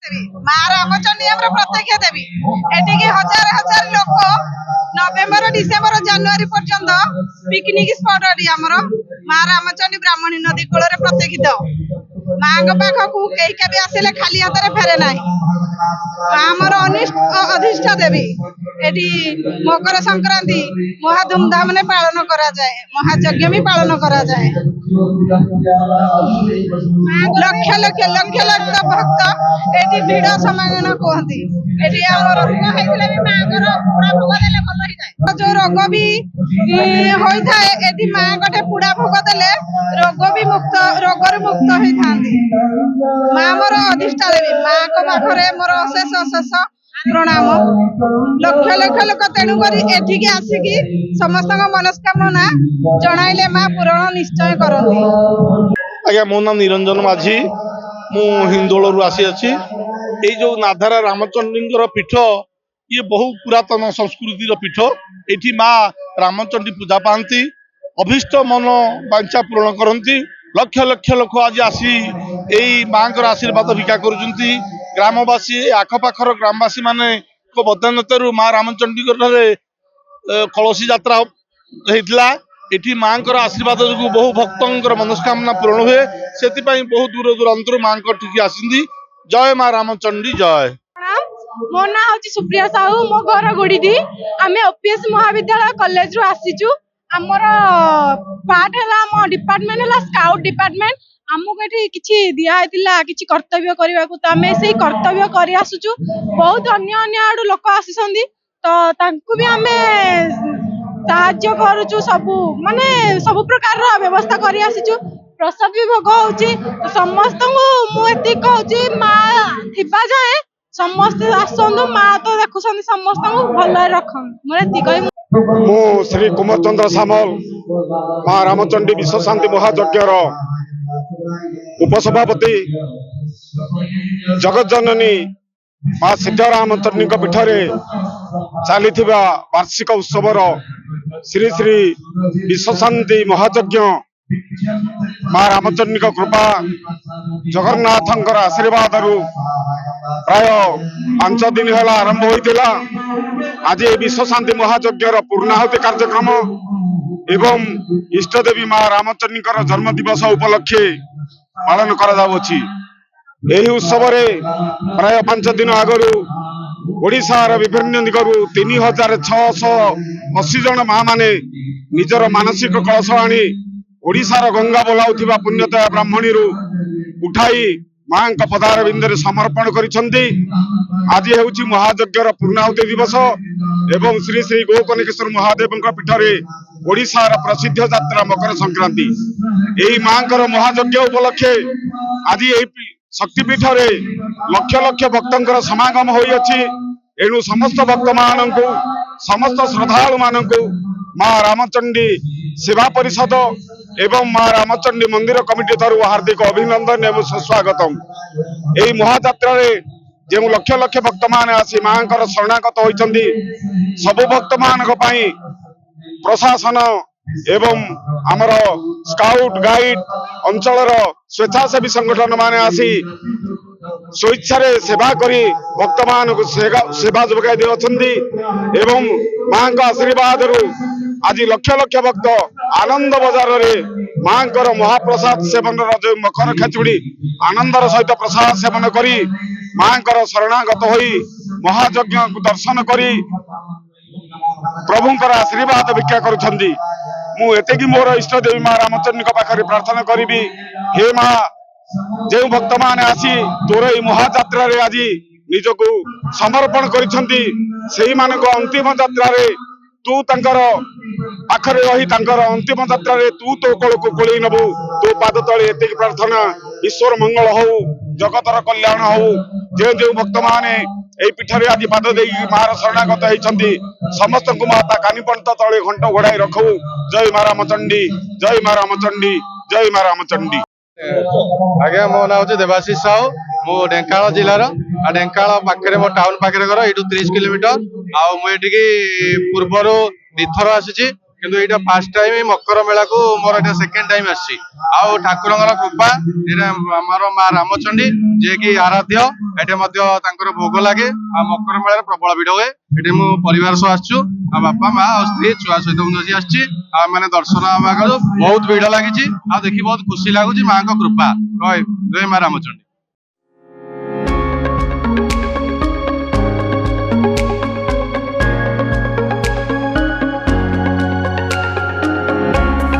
देवी माँ रामचंडी आमर प्रत्यक्ष देवी एटिकी हजार हजार लोक नवेम्बर डिसेम्बर जनवरी पर्यंत पिकनिक स्पॉट आमर माँ रामचंडी ब्राह्मणी नदी कूल प्रत्यक्षित माँ पाखक कई भी आसिले खाली हाथ में फेरे ना आमर अधिष्ठ देवी एटी मकर संक्रांति महा धूमधाम ने पालन करा जाए महायज्ञ भी पालन करा जाए लक्ष लक्ष लक्ष लक्ष भक्त एटी भिड़ समागम कहती एटी आमर जो रोग भी होता है एटी माँ गटे पुड़ा भोग देले रोग भी मुक्त रोगर मुक्त होता माँ मोर अधिष्ठा देवी माँ को पाखरे मोर अशेष अशेष प्रणाम लक्ष लक्ष लोक तेणुक एठिकी आसिकी समस्त मनस्कामना जणाइले माँ पूरण निश्चय करती। आज्ञा मो नाम निरंजन माझी मु हिंदोल आसी अच्छी ये जो नाधारा रामचंडी पीठ ये बहु पुरातन संस्कृतिर पीठ ये माँ रामचंडी पूजा पाती अभिष्ट मन वांछा पूरण करती लक्ष लक्ष लोक आज आसी यही माँ आशीर्वाद भिक्षा करुँच ग्रामवासी आखपाखर ग्रामवासी माने बदान्यतु माँ रामचंडी कलसी यात्रा होता ये माँ आशीर्वाद जो बहु भक्तर मनस्कामना पूरण हुए से बहु दूर दूरांतर माँ आसती जय माँ रामचंडी जय। मो ना हूँ सुप्रिया साहू मो घर गुड़ी आम ओपीएस महाविद्यालय कॉलेज रू आसीचु आमर पार्ट है डिपार्टमेंट है स्काउट डिपार्टमेंट आमको ये किसी दिखाई किसी कर्तव्य करने को तो आम से कर्तव्य कर आसुचु बहुत अन्य आड़ू लोक आसी तो भी आम साहाय्य करुचु सबू माने सबु प्रकार व्यवस्था कर आसीचु प्रसाद भी भोग होची तो समस्त मुझे कहूँ माँ थिबा जाए समस्त आसतु माँ तो देखुं समस्त भल रख मु श्री कुमार चंद्र सामल माँ रामचंडी विश्व शांति महायज्ञर उपसभापति जगत जननी माँ सिद्धरामचंडी पीठ चली वार्षिक उत्सवर श्री श्री विश्व शांति महायज्ञ माँ रामचंडी कृपा जगन्नाथ आशीर्वाद प्राय 5 दिन है आरंभ होता आज विश्व शांति महायज्ञर पूर्णाहुति कार्यक्रम एवं इष्टदेवी माँ रामचंडी जन्म दिवस उपलक्षे पालन कर उत्सव प्राय 5 दिन आगु ओडिशार विभिन्न दिगरू 3680 जन माँ माने निजर मानसिक कलश आनी ओडिशार गंगा बोलाउथिबा पुण्यतया ब्राह्मणी उठाई माँ पदार बिंदे समर्पण करिसेंती। आज हेउची महायज्ञर पूर्णाहुति दिवस एवं श्री श्री गोकर्णेश्वर महादेव पीठरे ओडिशार प्रसिद्ध यात्रा मकर संक्रांति यही माँ महायज्ञ उपलक्षे आज यही शक्तिपीठ लक्ष लक्ष भक्तर समागम होइछि एणु समस्त भक्त मान समस्त श्रद्धालु मान माँ रामचंडी सेवा परिषद एवं माँ रामचंडी मंदिर कमिटी तरु हार्दिक अभिनंदन एवं सुस्वागतम। यही महायात्रा जो लक्ष लक्ष भक्त मान आसी माँ शरणागत होती सबु भक्त मान प्रशासन एवं आमर स्काउट गाइड अंचल स्वेच्छासेवी संगठन माने आसी स्वेच्छा सेवा करी भक्त मान सेवा जोगाई दे एवं माँ आशीर्वाद आज लक्ष लक्ष भक्त आनंद बजार रे माँ महाप्रसाद सेवन जो मकर खेचुड़ी आनंदर सहित प्रसाद सेवन करी माँ शरणागत होई महायज्ञ दर्शन करी प्रभुंकर आशीर्वाद भिक्षा करुछंदी। मुझे मोर इष्ट देवी माँ रामचंडी पाखे प्रार्थना करी हे माँ जो भक्त मान आसी तोर ये महायात्रा आज निजक समर्पण करिसेंती सेही मानक अंतिम यात्रा तू पाखरे रही अंतिम यात्रा तू तो कोल को कोली नबू तो पाद तले एतिक प्रार्थना ईश्वर मंगल हो जगतर कल्याण हो जो जो भक्त माने यही पीठरे आज पाद दे मार शरणागत होती समस्त को माता कानीपंत तले घंट घोड़ाई रखू जय माँ रामचंडी जय माँ रामचंडी जय माँ रामचंडी। आज्ञा मो ना हूँ देवाशीष साहू मु ढेंकानाल जिलार ढेंकानाल पाखे मो टाउन पाखे घर ये 30 किलोमीटर आउ मुझे पूर्वर 2 थर आसी କିନ୍ତୁ ଏଇଟା ଫାର୍ଷ୍ଟ ଟାଇମ୍ ମକର ମେଳାକୁ ମୋର ଏଇଟା ସେକେଣ୍ଡ ଟାଇମ୍ ଆସିଛି। ଆଉ ଠାକୁରଙ୍କର କୃପା, ଏଇଟା ଆମର ମା ରାମଚଣ୍ଡୀ ଯିଏକି ଆରାଧ୍ୟ, ଏଠି ମଧ୍ୟ ତାଙ୍କର ଭୋଗ ଲାଗେ। ଆଉ ମକର ମେଳାରେ ପ୍ରବଳ ଭିଡ ହୁଏ। ଏଠି ମୁଁ ପରିବାର ସହ ଆସିଛୁ, ଆଉ ବାପା ମା ଆଉ ସ୍ତ୍ରୀ ଛୁଆ ସହିତ ମୁଁ ଆଜି ଆସିଛି। ଆଉ ମାନେ ଦର୍ଶନ ହେବାକୁ ବହୁତ ଭିଡ ଲାଗିଛି, ଆଉ ଦେଖି ବହୁତ ଖୁସି ଲାଗୁଛି। ମାଙ୍କ କୃପା, ଜୟ ମା ରାମଚଣ୍ଡୀ।